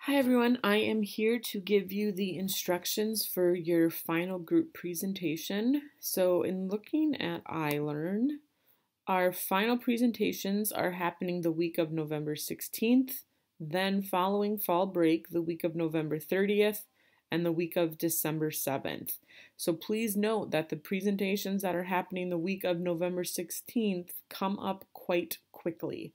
Hi everyone, I am here to give you the instructions for your final group presentation. So in looking at iLearn, our final presentations are happening the week of November 16th, then following fall break, the week of November 30th, and the week of December 7th. So please note that the presentations that are happening the week of November 16th come up quite quickly.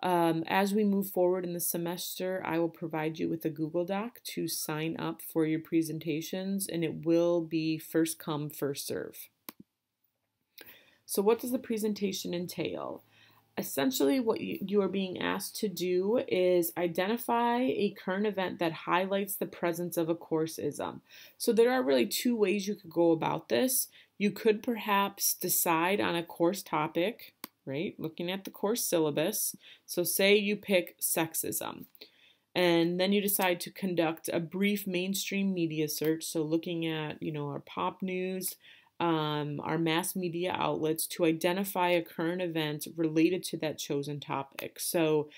As we move forward in the semester, I will provide you with a Google Doc to sign up for your presentations, and it will be first come, first serve. So what does the presentation entail? Essentially, what you are being asked to do is identify a current event that highlights the presence of a course-ism. So there are really two ways you could go about this. You could perhaps decide on a course topic, right? Looking at the course syllabus. So say you pick sexism, and then you decide to conduct a brief mainstream media search. So looking at, our pop news, our mass media outlets to identify a current event related to that chosen topic. So,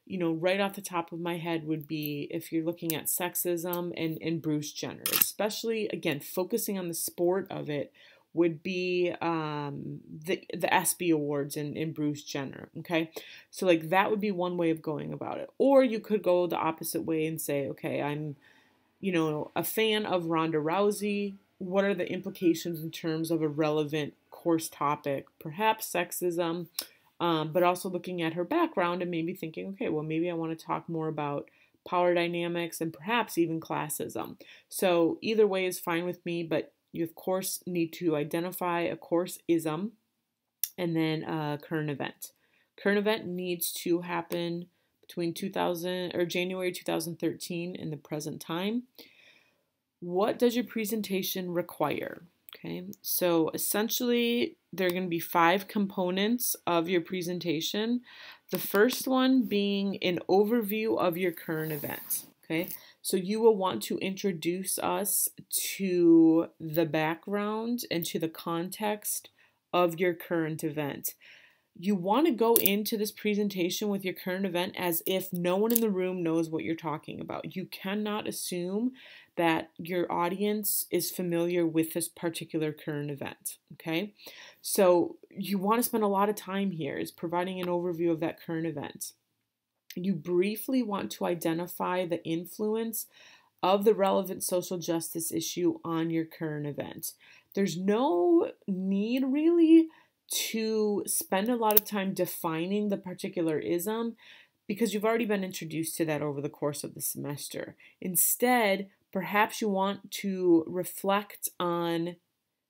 right off the top of my head would be if you're looking at sexism and Bruce Jenner, especially, again, focusing on the sport of it, would be the ESPY Awards in Bruce Jenner, okay? So, that would be one way of going about it. Or you could go the opposite way and say, okay, I'm a fan of Ronda Rousey. What are the implications in terms of a relevant course topic? Perhaps sexism, but also looking at her background and maybe thinking, okay, well, maybe I want to talk more about power dynamics and perhaps even classism. So either way is fine with me, but you, of course, need to identify a course-ism and then a current event. Current event needs to happen between January 2013 and the present time. What does your presentation require? Okay, so essentially there are going to be 5 components of your presentation. The first one being an overview of your current event. Okay, so you will want to introduce us to the background and to the context of your current event. You want to go into this presentation with your current event as if no one in the room knows what you're talking about. You cannot assume that your audience is familiar with this particular current event, okay? So you want to spend a lot of time here is providing an overview of that current event. You briefly want to identify the influence of the relevant social justice issue on your current event. There's no need really to spend a lot of time defining the particular ism because you've already been introduced to that over the course of the semester. Instead, perhaps you want to reflect on,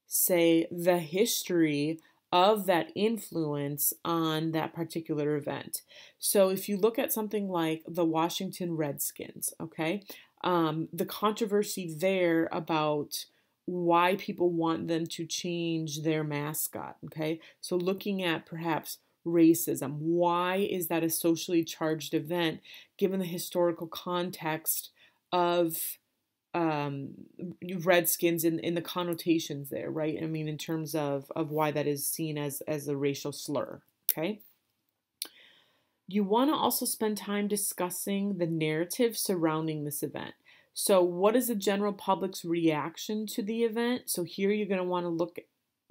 say, the history of that influence on that particular event. So if you look at something like the Washington Redskins, okay, the controversy there about why people want them to change their mascot, okay? So looking at perhaps racism, why is that a socially charged event given the historical context of Redskins in the connotations there, right? I mean, in terms of why that is seen as a racial slur, okay? You want to also spend time discussing the narrative surrounding this event. So what is the general public's reaction to the event? So here you're going to want to look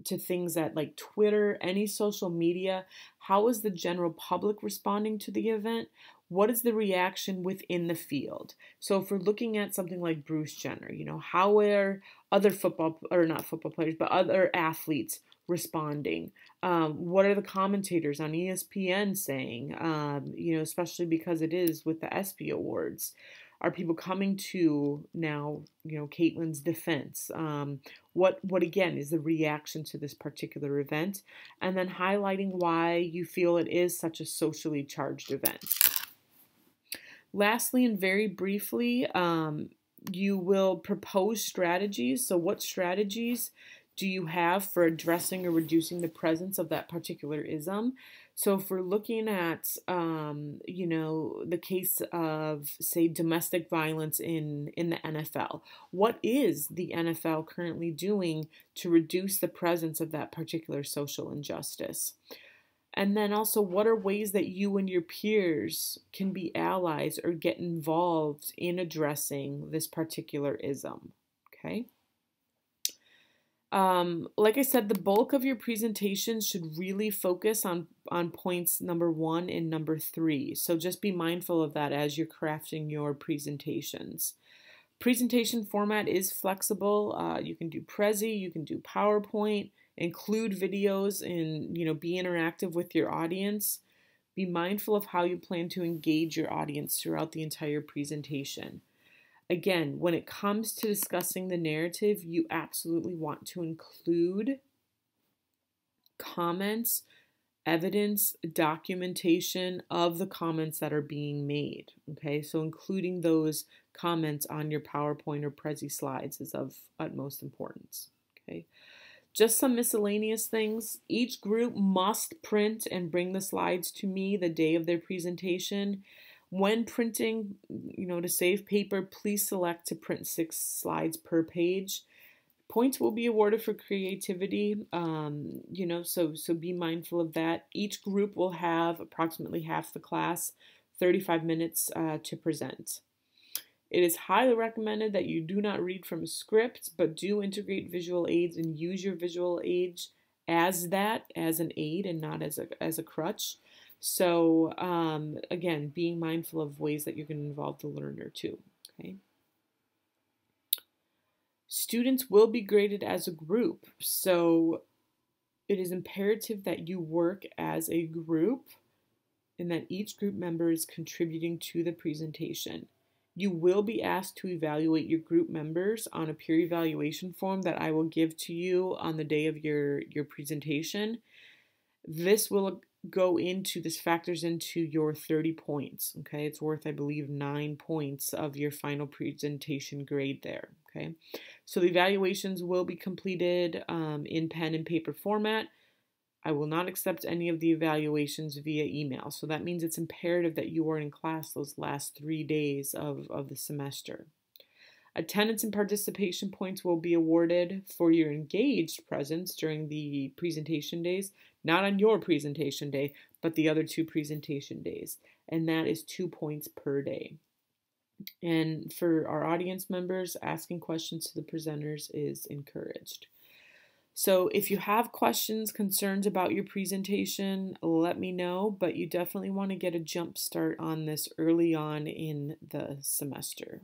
to things that like Twitter, any social media. How is the general public responding to the event? What is the reaction within the field? So if we're looking at something like Bruce Jenner, how are other not football players, but other athletes responding? What are the commentators on ESPN saying? Especially because it is with the ESPY Awards. Are people coming to now, Caitlin's defense? What again is the reaction to this particular event? And then highlighting why you feel it is such a socially charged event. Lastly, and very briefly, you will propose strategies. So what strategies do you have for addressing or reducing the presence of that particular ism? So if we're looking at, the case of, say, domestic violence in the NFL, what is the NFL currently doing to reduce the presence of that particular social injustice? And then also, what are ways that you and your peers can be allies or get involved in addressing this particular ism? Okay. Like I said, the bulk of your presentation should really focus on points number 1 and number 3. So just be mindful of that as you're crafting your presentations. Presentation format is flexible. You can do Prezi, you can do PowerPoint, include videos, and be interactive with your audience. Be mindful of how you plan to engage your audience throughout the entire presentation. Again, when it comes to discussing the narrative, you absolutely want to include comments, evidence, documentation of the comments that are being made. Okay, so including those comments on your PowerPoint or Prezi slides is of utmost importance. Okay, just some miscellaneous things. Each group must print and bring the slides to me the day of their presentation. When printing, to save paper, please select to print 6 slides per page. Points will be awarded for creativity, so be mindful of that. Each group will have approximately half the class, 35 minutes to present. It is highly recommended that you do not read from a script, but do integrate visual aids and use your visual aids as an aid and not as a crutch. So again, being mindful of ways that you're going to involve the learner too. Okay. Students will be graded as a group, so it is imperative that you work as a group and that each group member is contributing to the presentation. You will be asked to evaluate your group members on a peer evaluation form that I will give to you on the day of your presentation. This factors into your 30 points, okay? It's worth, I believe, 9 points of your final presentation grade there, okay? So the evaluations will be completed in pen and paper format. I will not accept any of the evaluations via email. So that means it's imperative that you are in class those last 3 days of the semester. Attendance and participation points will be awarded for your engaged presence during the presentation days, not on your presentation day, but the other 2 presentation days. And that is 2 points per day. And for our audience members, asking questions to the presenters is encouraged. So if you have questions, concerns about your presentation, let me know, but you definitely want to get a jump start on this early on in the semester.